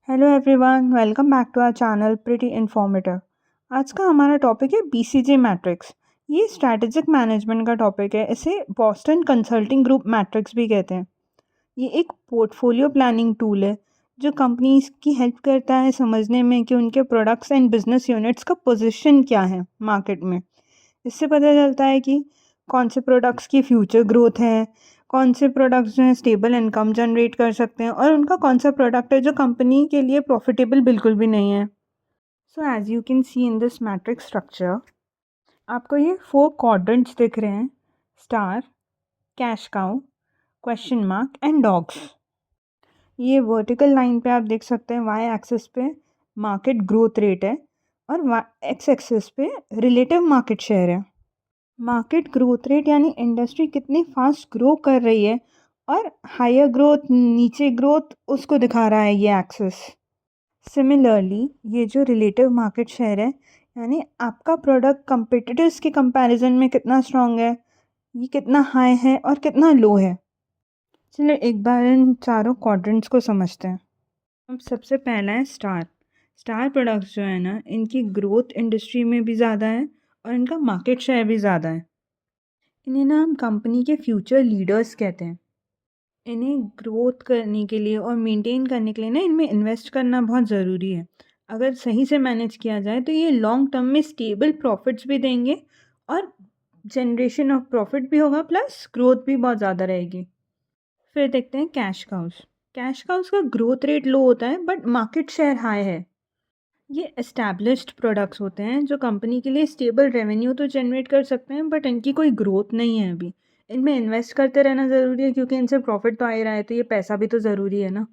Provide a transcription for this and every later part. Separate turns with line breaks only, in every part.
Hello everyone, welcome back to our channel pretty informative. आज का हमारा टॉपिक है बीसीजी मैट्रिक्स। ये स्ट्रैटेजिक मैनेजमेंट का टॉपिक है। इसे बॉस्टन कंसल्टिंग ग्रुप मैट्रिक्स भी कहते हैं। ये एक पोर्टफोलियो प्लानिंग टूल है जो कंपनीज की हेल्प करता है समझने में कि उनके प्रोडक्ट्स एंड बिजनेस यूनिट्स का पोजीशन क्या है मार्केट में। इससे पता चलता है कि कौन से प्रोडक्ट्स की फ्यूचर ग्रोथ है, कौन से प्रोडक्ट्स जो हैं स्टेबल इनकम जनरेट कर सकते हैं और उनका कौन सा प्रोडक्ट है जो कंपनी के लिए प्रॉफिटेबल बिल्कुल भी नहीं है। So as you can see in this matrix structure, आपको ये 4 क्वाड्रेंट्स दिख रहे हैं: star, cash cow, question mark and dogs. ये वर्टिकल लाइन पे आप देख सकते हैं वाई एक्सिस पे मार्केट ग्रोथ रेट है और एक्स एक्सिस पे रिलेटिव मार्केट शेयर है। मार्केट ग्रोथ रेट यानी इंडस्ट्री कितनी फास्ट ग्रो कर रही है और हायर ग्रोथ, नीचे ग्रोथ, उसको दिखा रहा है ये एक्सिस। सिमिलरली ये जो रिलेटिव मार्केट शेयर है यानी आपका प्रोडक्ट कंपिटिटर्स के कंपैरिजन में कितना स्ट्रांग है, ये कितना हाई है और कितना लो है। चलिए एक बार इन चारों क्वाड्रेंट्स को समझते हैं। अब सबसे पहला है स्टार। स्टार प्रोडक्ट्स जो है ना, इनकी ग्रोथ इंडस्ट्री में भी ज़्यादा है और इनका मार्केट शेयर भी ज़्यादा है। इन्हें ना हम कंपनी के फ्यूचर लीडर्स कहते हैं। इन्हें ग्रोथ करने के लिए और मेंटेन करने के लिए ना इनमें इन्वेस्ट करना बहुत ज़रूरी है। अगर सही से मैनेज किया जाए तो ये लॉन्ग टर्म में स्टेबल प्रॉफिट्स भी देंगे और जनरेशन ऑफ प्रॉफिट भी होगा, प्लस ग्रोथ भी बहुत ज़्यादा रहेगी। फिर देखते हैं कैश काउस। कैश काउस का ग्रोथ रेट लो होता है बट मार्केट शेयर हाई है। ये एस्टैब्लिश्ड प्रोडक्ट्स होते हैं जो कंपनी के लिए स्टेबल रेवेन्यू तो जनरेट कर सकते हैं बट इनकी कोई ग्रोथ नहीं है अभी। इनमें इन्वेस्ट करते रहना ज़रूरी है क्योंकि इनसे प्रॉफिट तो आ ही रहा है, तो ये पैसा भी तो ज़रूरी है ना।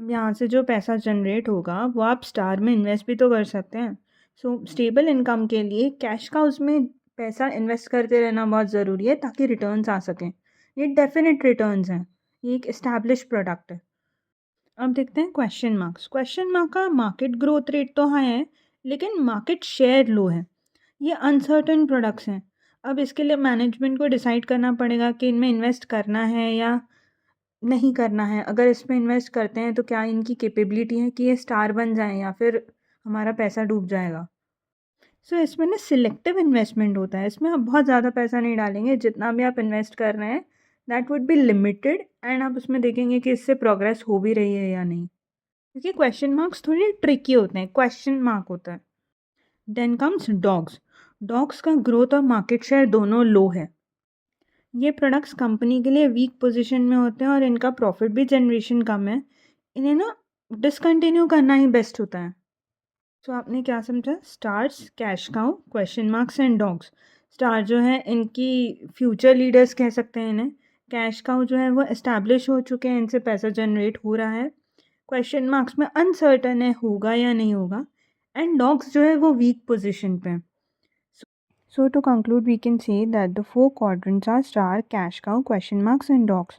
अब यहाँ से जो पैसा जनरेट होगा वो आप स्टार में इन्वेस्ट भी तो कर सकते हैं। सो स्टेबल इनकम के लिए कैश का उसमें पैसा इन्वेस्ट करते रहना बहुत ज़रूरी है ताकि रिटर्न्स आ सकें। ये डेफिनेट रिटर्न्स हैं, ये एक इस्टेब्लिश प्रोडक्ट है। अब देखते हैं क्वेश्चन मार्क्स। क्वेश्चन मार्क का मार्केट ग्रोथ रेट तो हाई है लेकिन मार्केट शेयर लो है। ये अनसर्टन प्रोडक्ट्स हैं। अब इसके लिए मैनेजमेंट को डिसाइड करना पड़ेगा कि इनमें इन्वेस्ट करना है या नहीं करना है। अगर इसमें इन्वेस्ट करते हैं तो क्या इनकी कैपेबिलिटी है कि ये स्टार बन जाएं या फिर हमारा पैसा डूब जाएगा। सो इसमें ना सिलेक्टिव इन्वेस्टमेंट होता है। इसमें आप बहुत ज़्यादा पैसा नहीं डालेंगे, जितना भी आप इन्वेस्ट कर रहे हैं that would be limited and आप उसमें देखेंगे कि इससे प्रोग्रेस हो भी रही है या नहीं। क्योंकि क्वेश्चन मार्क्स थोड़ी ट्रिकी होते हैं, क्वेश्चन मार्क होता है। Then comes dogs. डॉग्स का ग्रोथ और मार्केट शेयर दोनों लो है। ये प्रोडक्ट्स कंपनी के लिए वीक पोजीशन में होते हैं और इनका प्रॉफिट भी जनरेशन कम है। इन्हें ना डिसकंटिन्यू करना ही बेस्ट होता है। तो आपने क्या समझा? Stars, cash cow, question marks and dogs. Star जो है इनकी फ्यूचर लीडर्स कह सकते हैं इन्हें। कैश काउ जो है वो एस्टैब्लिश हो चुके हैं, इनसे पैसा जनरेट हो रहा है। क्वेश्चन मार्क्स में अनसर्टन है होगा या नहीं होगा। एंड डॉग्स जो है वो वीक पोजीशन पे है। So to conclude, we can say that the 4 quadrants are star, cash cow, question marks and dogs.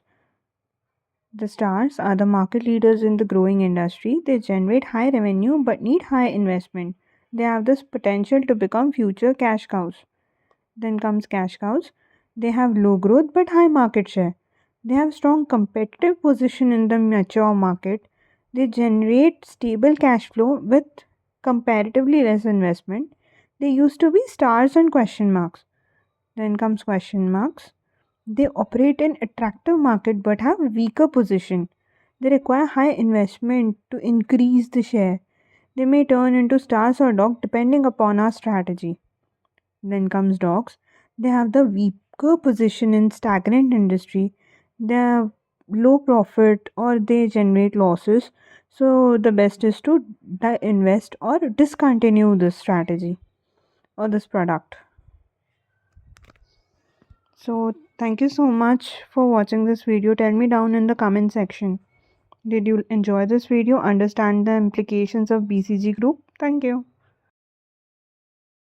The stars are the market leaders in the growing industry. They generate high revenue but need high investment. They have this potential to become future cash cows. Then comes cash cows. They have low growth but high market share. They have strong competitive position in the mature market. They generate stable cash flow with comparatively less investment. They used to be stars and question marks. Then comes question marks. They operate in attractive market but have weaker position. They require high investment to increase the share. They may turn into stars or dog depending upon our strategy. Then comes dogs. They have the weaker position in stagnant industry. They have low profit or they generate losses. So the best is to invest or discontinue this strategy or this product. So thank you so much for watching this video. Tell me down in the comment section, did you enjoy this video? Understand the implications of BCG group? Thank you.